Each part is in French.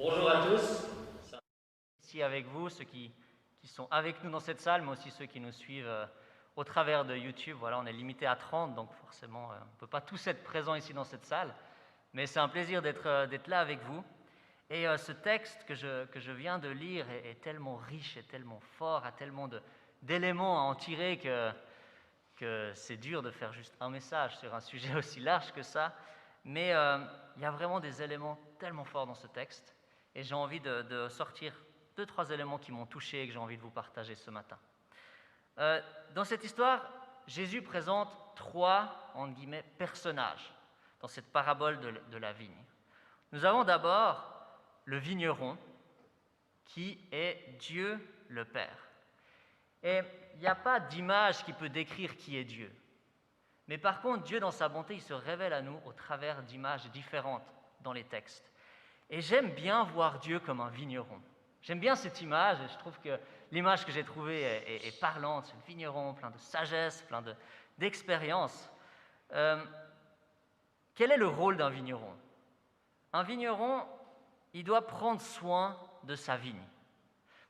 Bonjour à tous. Ici avec vous, ceux qui sont avec nous dans cette salle, mais aussi ceux qui nous suivent au travers de YouTube. Voilà, on est limité à 30, donc forcément, on ne peut pas tous être présents ici dans cette salle. Mais c'est un plaisir d'être là avec vous. Et ce texte que je viens de lire est tellement riche, est tellement fort, a tellement d'éléments à en tirer que c'est dur de faire juste un message sur un sujet aussi large que ça. Mais il y a vraiment des éléments tellement forts dans ce texte. Et j'ai envie de sortir 2-3 éléments qui m'ont touché et que j'ai envie de vous partager ce matin. Dans cette histoire, Jésus présente 3, entre guillemets, personnages dans cette parabole de la vigne. Nous avons d'abord le vigneron, qui est Dieu le Père. Et il n'y a pas d'image qui peut décrire qui est Dieu. Mais par contre, Dieu, dans sa bonté, il se révèle à nous au travers d'images différentes dans les textes. Et j'aime bien voir Dieu comme un vigneron. J'aime bien cette image, et je trouve que l'image que j'ai trouvée est parlante. C'est le vigneron, plein de sagesse, plein d'expérience. Quel est le rôle d'un vigneron? Un vigneron, il doit prendre soin de sa vigne.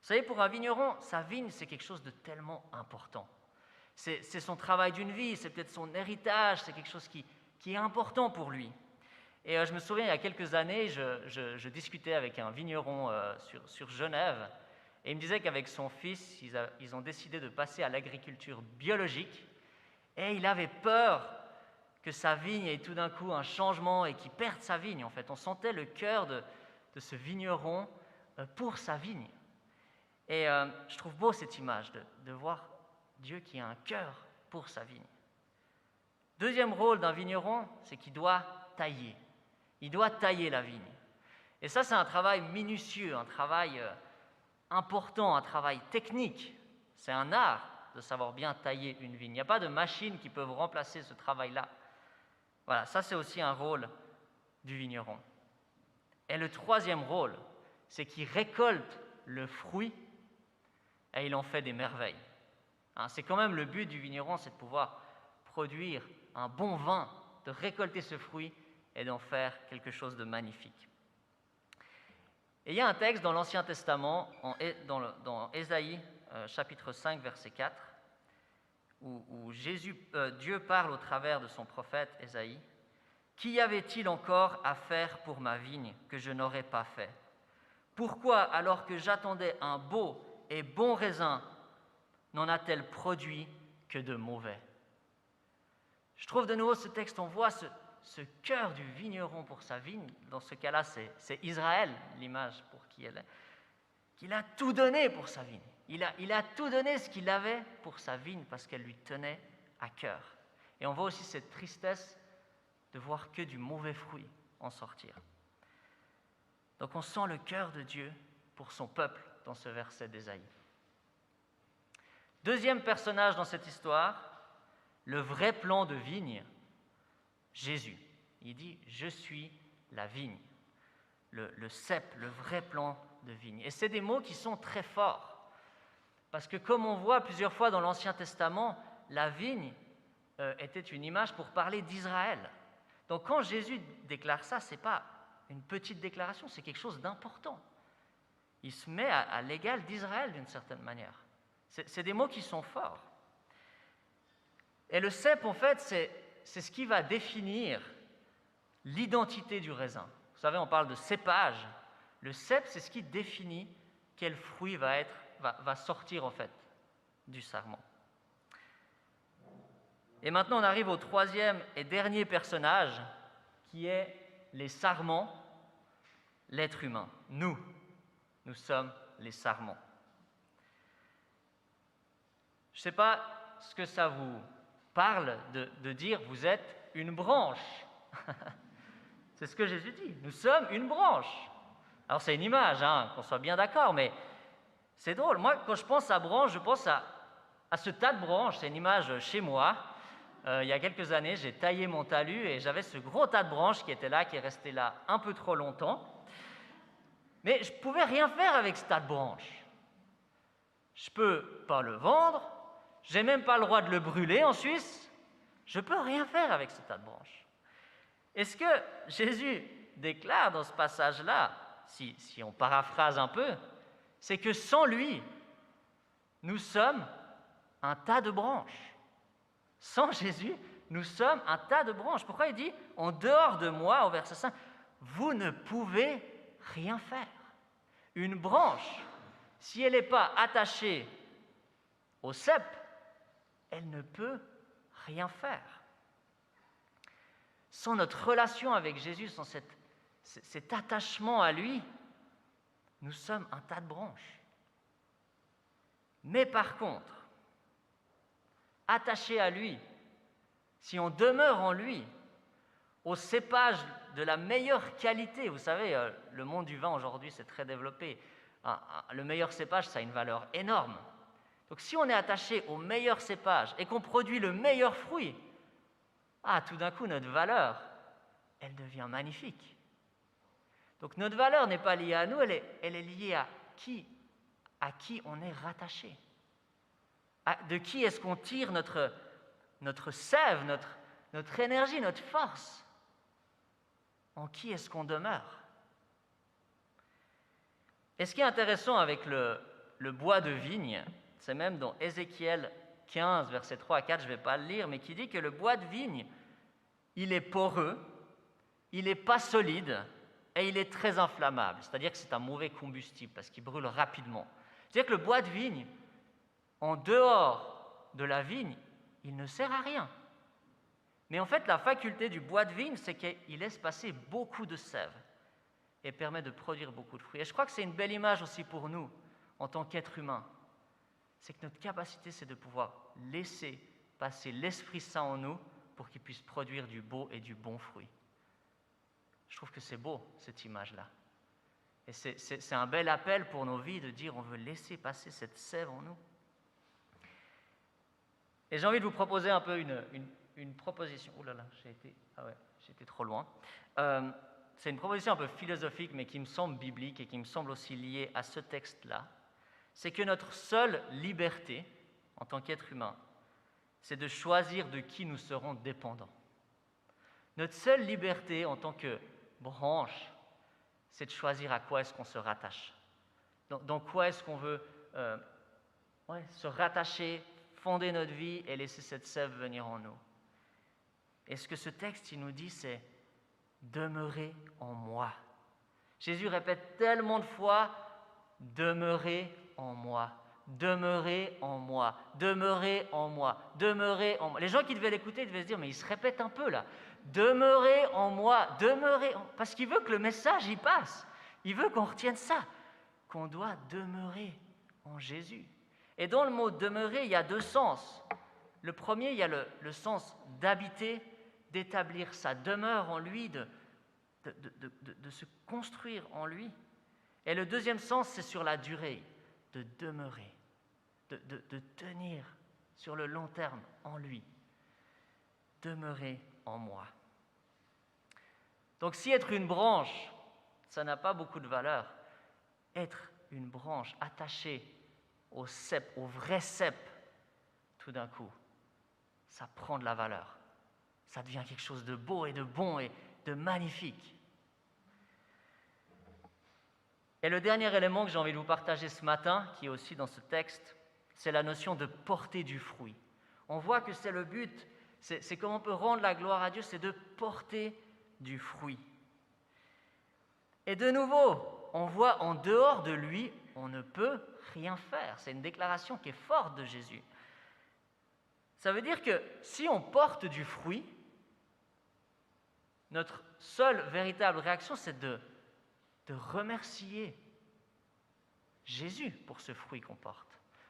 Vous savez, pour un vigneron, sa vigne, c'est quelque chose de tellement important. C'est son travail d'une vie, c'est peut-être son héritage, c'est quelque chose qui est important pour lui. Et je me souviens, il y a quelques années, je discutais avec un vigneron sur Genève, et il me disait qu'avec son fils, ils ont décidé de passer à l'agriculture biologique, et il avait peur que sa vigne ait tout d'un coup un changement et qu'il perde sa vigne. En fait, on sentait le cœur de ce vigneron pour sa vigne. Et je trouve beau cette image de voir Dieu qui a un cœur pour sa vigne. Deuxième rôle d'un vigneron, c'est qu'il doit tailler. Il doit tailler la vigne. Et ça, c'est un travail minutieux, un travail important, un travail technique. C'est un art de savoir bien tailler une vigne. Il n'y a pas de machines qui peuvent remplacer ce travail-là. Voilà, ça c'est aussi un rôle du vigneron. Et le troisième rôle, c'est qu'il récolte le fruit et il en fait des merveilles. C'est quand même le but du vigneron, c'est de pouvoir produire un bon vin, de récolter ce fruit et d'en faire quelque chose de magnifique. Et il y a un texte dans l'Ancien Testament, dans Ésaïe, chapitre 5, verset 4, où Dieu parle au travers de son prophète Ésaïe. « Qu'y avait-il encore à faire pour ma vigne que je n'aurais pas fait? Pourquoi, alors que j'attendais un beau et bon raisin, n'en a-t-elle produit que de mauvais ?» Je trouve de nouveau ce texte, on voit ce cœur du vigneron pour sa vigne. Dans ce cas-là, c'est Israël, l'image pour qui elle est, qu'il a tout donné pour sa vigne. Il a tout donné ce qu'il avait pour sa vigne parce qu'elle lui tenait à cœur. Et on voit aussi cette tristesse de voir que du mauvais fruit en sortir. Donc on sent le cœur de Dieu pour son peuple dans ce verset d'Ésaïe. Deuxième personnage dans cette histoire, le vrai plan de vigne, Jésus. Il dit « Je suis la vigne ». Le cep, le vrai plan de vigne. Et c'est des mots qui sont très forts. Parce que comme on voit plusieurs fois dans l'Ancien Testament, la vigne était une image pour parler d'Israël. Donc quand Jésus déclare ça, ce n'est pas une petite déclaration, c'est quelque chose d'important. Il se met à l'égal d'Israël d'une certaine manière. C'est des mots qui sont forts. Et le cep, en fait, c'est ce qui va définir l'identité du raisin. Vous savez, on parle de cépage. Le cep, c'est ce qui définit quel fruit va sortir, en fait, du sarment. Et maintenant, on arrive au troisième et dernier personnage, qui est les sarments, l'être humain. Nous sommes les sarments. Je ne sais pas ce que ça vous parle de dire « vous êtes une branche ». C'est ce que Jésus dit, nous sommes une branche. Alors c'est une image, qu'on soit bien d'accord, mais c'est drôle. Moi, quand je pense à branche, je pense à ce tas de branches. C'est une image chez moi. Il y a quelques années, j'ai taillé mon talus et j'avais ce gros tas de branches qui était là, qui est resté là un peu trop longtemps. Mais je ne pouvais rien faire avec ce tas de branches. Je ne peux pas le vendre, je n'ai même pas le droit de le brûler en Suisse. Je ne peux rien faire avec ce tas de branches. Et ce que Jésus déclare dans ce passage-là, si on paraphrase un peu, c'est que sans lui, nous sommes un tas de branches. Sans Jésus, nous sommes un tas de branches. Pourquoi il dit « En dehors de moi », au verset 5, « vous ne pouvez rien faire ». Une branche, si elle n'est pas attachée au cep, elle ne peut rien faire. Sans notre relation avec Jésus, sans cet attachement à lui, nous sommes un tas de branches. Mais par contre, attachés à lui, si on demeure en lui, au cépage de la meilleure qualité, vous savez, le monde du vin aujourd'hui, c'est très développé. Le meilleur cépage, ça a une valeur énorme. Donc si on est attaché au meilleur cépage et qu'on produit le meilleur fruit, tout d'un coup, notre valeur, elle devient magnifique. Donc notre valeur n'est pas liée à nous, elle est liée à qui on est rattaché. De qui est-ce qu'on tire notre sève, notre énergie, notre force? En qui est-ce qu'on demeure? Et ce qui est intéressant avec le bois de vigne, c'est même dans Ézéchiel 15, versets 3 à 4, je ne vais pas le lire, mais qui dit que le bois de vigne, il est poreux, il n'est pas solide et il est très inflammable. C'est-à-dire que c'est un mauvais combustible parce qu'il brûle rapidement. C'est-à-dire que le bois de vigne, en dehors de la vigne, il ne sert à rien. Mais en fait, la faculté du bois de vigne, c'est qu'il laisse passer beaucoup de sève et permet de produire beaucoup de fruits. Et je crois que c'est une belle image aussi pour nous, en tant qu'êtres humains. C'est que notre capacité, c'est de pouvoir laisser passer l'Esprit Saint en nous pour qu'il puisse produire du beau et du bon fruit. Je trouve que c'est beau, cette image-là. Et c'est un bel appel pour nos vies de dire on veut laisser passer cette sève en nous. Et j'ai envie de vous proposer un peu une proposition. Ouh là là, j'ai été trop loin. C'est une proposition un peu philosophique, mais qui me semble biblique et qui me semble aussi liée à ce texte-là. C'est que notre seule liberté, en tant qu'être humain, c'est de choisir de qui nous serons dépendants. Notre seule liberté, en tant que branche, c'est de choisir à quoi est-ce qu'on se rattache. Dans quoi est-ce qu'on veut se rattacher, fonder notre vie et laisser cette sève venir en nous. Et ce que ce texte il nous dit, c'est « demeurez en moi ». Jésus répète tellement de fois « demeurez en moi ». Demeurez en moi, demeurez en moi, demeurez en moi. Les gens qui devaient l'écouter devaient se dire, mais il se répète un peu là. Demeurez en moi, demeurez en... Parce qu'il veut que le message y passe. Il veut qu'on retienne ça, qu'on doit demeurer en Jésus. Et dans le mot demeurer, il y a deux sens. Le premier, il y a le sens d'habiter, d'établir sa demeure en lui, de se construire en lui. Et le deuxième sens, c'est sur la durée, de demeurer, de tenir sur le long terme en lui. Demeurer en moi. Donc si être une branche, ça n'a pas beaucoup de valeur, être une branche attachée au cep, au vrai cep, tout d'un coup, ça prend de la valeur. Ça devient quelque chose de beau et de bon et de magnifique. Et le dernier élément que j'ai envie de vous partager ce matin, qui est aussi dans ce texte, c'est la notion de porter du fruit. On voit que c'est le but, c'est comment on peut rendre la gloire à Dieu, c'est de porter du fruit. Et de nouveau, on voit en dehors de lui, on ne peut rien faire. C'est une déclaration qui est forte de Jésus. Ça veut dire que si on porte du fruit, notre seule véritable réaction, c'est de remercier Jésus pour ce fruit qu'on porte.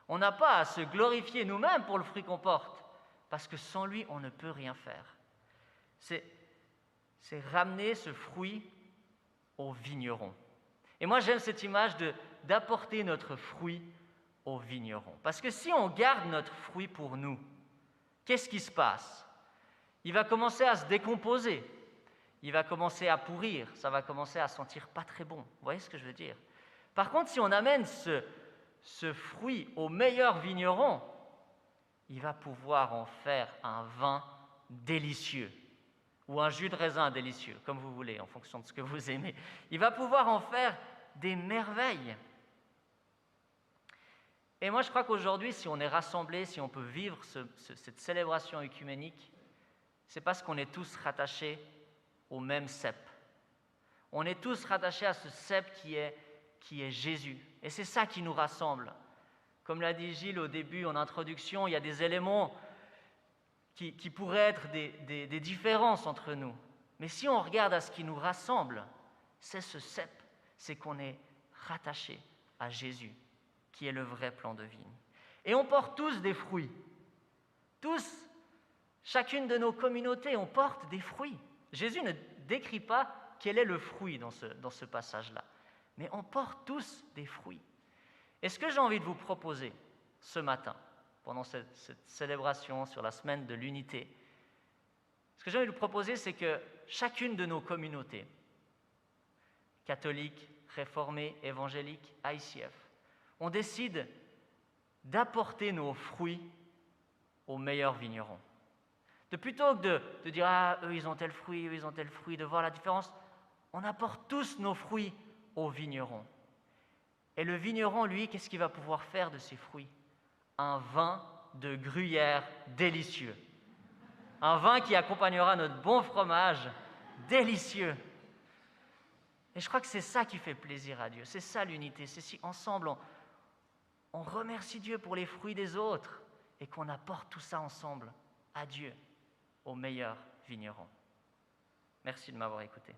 On n'a pas à se glorifier nous-mêmes pour le fruit qu'on porte, parce que sans lui, on ne peut rien faire. C'est ramener ce fruit au vigneron. Et moi, j'aime cette image d'apporter notre fruit au vigneron. Parce que si on garde notre fruit pour nous, qu'est-ce qui se passe? Il va commencer à se décomposer. Il va commencer à pourrir, ça va commencer à sentir pas très bon. Vous voyez ce que je veux dire? Par contre, si on amène ce fruit au meilleur vigneron, il va pouvoir en faire un vin délicieux ou un jus de raisin délicieux, comme vous voulez, en fonction de ce que vous aimez. Il va pouvoir en faire des merveilles. Et moi, je crois qu'aujourd'hui, si on est rassemblés, si on peut vivre cette célébration œcuménique, c'est parce qu'on est tous rattachés au même cep. On est tous rattachés à ce cep qui est Jésus. Et c'est ça qui nous rassemble. Comme l'a dit Gilles au début, en introduction, il y a des éléments qui pourraient être des différences entre nous. Mais si on regarde à ce qui nous rassemble, c'est ce cep, c'est qu'on est rattaché à Jésus, qui est le vrai plan de vigne. Et on porte tous des fruits. Tous, chacune de nos communautés, on porte des fruits. Jésus ne décrit pas quel est le fruit dans ce passage-là. Mais on porte tous des fruits. Et ce que j'ai envie de vous proposer ce matin, pendant cette célébration sur la semaine de l'unité, ce que j'ai envie de vous proposer, c'est que chacune de nos communautés, catholiques, réformées, évangéliques, ICF, on décide d'apporter nos fruits aux meilleurs vignerons. Plutôt que de dire « Ah, eux, ils ont tel fruit, eux, ils ont tel fruit », de voir la différence, on apporte tous nos fruits au vigneron. Et le vigneron, lui, qu'est-ce qu'il va pouvoir faire de ses fruits? Un vin de gruyère délicieux. Un vin qui accompagnera notre bon fromage délicieux. Et je crois que c'est ça qui fait plaisir à Dieu. C'est ça l'unité. C'est si ensemble, on remercie Dieu pour les fruits des autres et qu'on apporte tout ça ensemble à Dieu, au meilleur vigneron. Merci de m'avoir écouté.